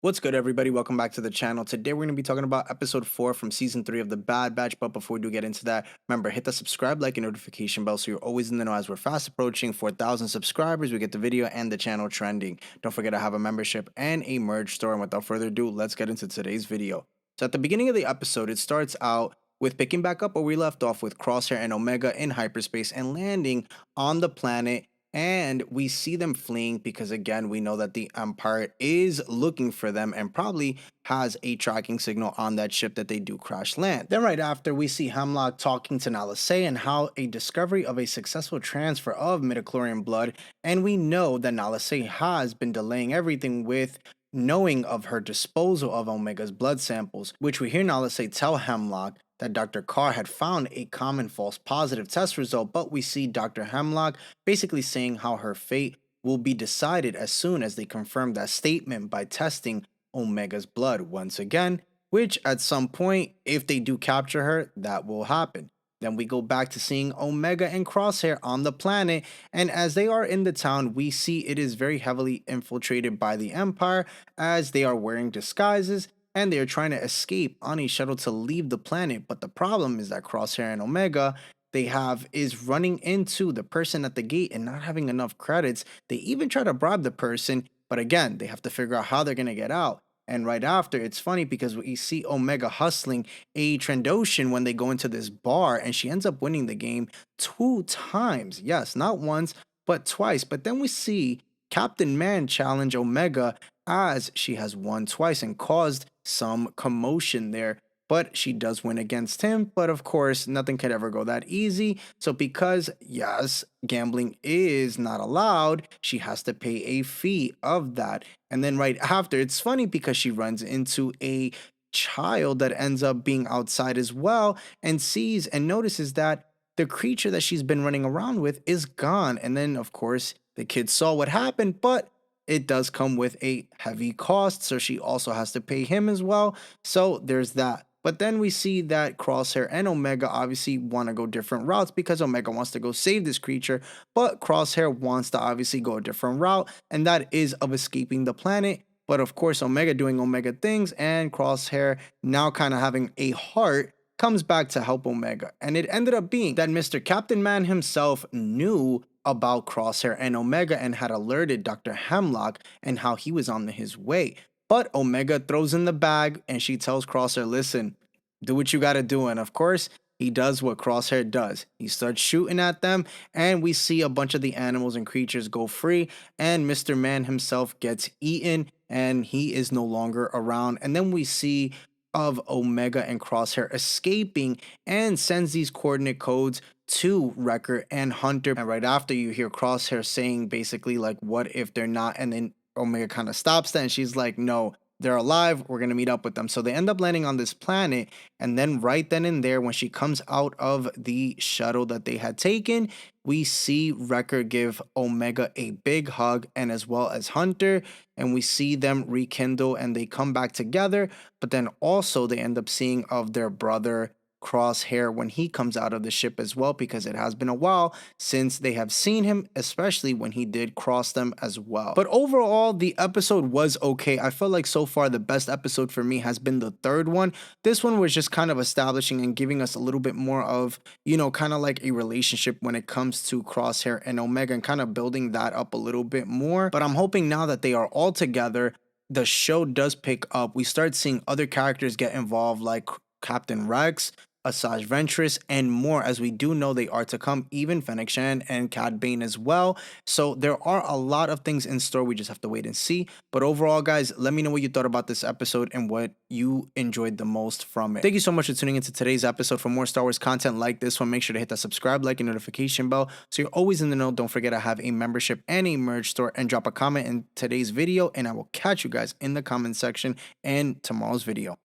What's good, everybody? Welcome back to the channel. Today, we're going to be talking about episode 4 from season 3 of The Bad Batch. But before we do get into that, remember, hit the subscribe, like, and notification bell so you're always in the know as we're fast approaching 4,000 subscribers. We get the video and the channel trending. Don't forget to have a membership and a merch store. And without further ado, let's get into today's video. So, at the beginning of the episode, it starts out with picking back up where we left off with Crosshair and Omega in hyperspace and landing on the planet, and we see them fleeing because, again, we know that the Empire is looking for them and probably has a tracking signal on that ship that they do crash land. Then right after, we see Hemlock talking to Nala Se and how a discovery of a successful transfer of midichlorian blood, and we know that Nala Se has been delaying everything with knowing of her disposal of Omega's blood samples, which we hear Nala Se tell Hemlock that Dr. Carr had found a common false positive test result, but we see Dr. Hemlock basically saying how her fate will be decided as soon as they confirm that statement by testing Omega's blood once again, which at some point, if they do capture her, that will happen. Then we go back to seeing Omega and Crosshair on the planet, and as they are in the town, we see it is very heavily infiltrated by the Empire as they are wearing disguises and they are trying to escape on a shuttle to leave the planet. But the problem is that Crosshair and Omega they have is running into the person at the gate and not having enough credits. They even try to bribe the person, but again, they have to figure out how they're going to get out. And right after, it's funny because we see Omega hustling a Trandoshan when they go into this bar, and she ends up winning the game 2 times. Yes, not once, but twice. But then we see Captain Man challenge Omega as she has won twice and caused some commotion there. But she does win against him. But of course, nothing could ever go that easy. So, because, yes, gambling is not allowed, she has to pay a fee of that. And then right after, it's funny because she runs into a child that ends up being outside as well and sees and notices that the creature that she's been running around with is gone. And then, of course, the kid saw what happened, but it does come with a heavy cost. So she also has to pay him as well. So there's that. But then we see that Crosshair and Omega obviously want to go different routes because Omega wants to go save this creature, but Crosshair wants to obviously go a different route, and that is of escaping the planet. But of course, Omega doing Omega things, and Crosshair now kind of having a heart comes back to help Omega. And it ended up being that Mr. Captain Man himself knew about Crosshair and Omega and had alerted Dr. Hemlock and how he was on his way. But Omega throws in the bag and she tells Crosshair, listen, do what you gotta do. And of course, he does what Crosshair does. He starts shooting at them, and we see a bunch of the animals and creatures go free, and Mr. Man himself gets eaten, and he is no longer around. And then we see of Omega and Crosshair escaping and sends these coordinate codes to Wrecker and Hunter. And right after, you hear Crosshair saying basically like, what if they're not? And then Omega kind of stops that and she's like, no, they're alive. We're going to meet up with them. So they end up landing on this planet. And then right then and there, when she comes out of the shuttle that they had taken, we see Wrecker give Omega a big hug and as well as Hunter. And we see them rekindle and they come back together. But then also they end up seeing of their brother Crosshair when he comes out of the ship as well, because it has been a while since they have seen him, especially when he did cross them as well. But overall, the episode was okay. I feel like so far the best episode for me has been the third one. This one was just kind of establishing and giving us a little bit more of, you know, kind of like a relationship when it comes to Crosshair and Omega and kind of building that up a little bit more. But I'm hoping now that they are all together, the show does pick up. We start seeing other characters get involved like Captain Rex, Asajj Ventress, and more, as we do know they are to come, even Fennec Shand and Cad Bane as well. So there are a lot of things in store. We just have to wait and see. But overall, guys, let me know what you thought about this episode and what you enjoyed the most from it. Thank you so much for tuning into today's episode. For more Star Wars content like this one, make sure to hit that subscribe, like, and notification bell so you're always in the know. Don't forget I have a membership and a merch store, and drop a comment in today's video, and I will catch you guys in the comment section and tomorrow's video.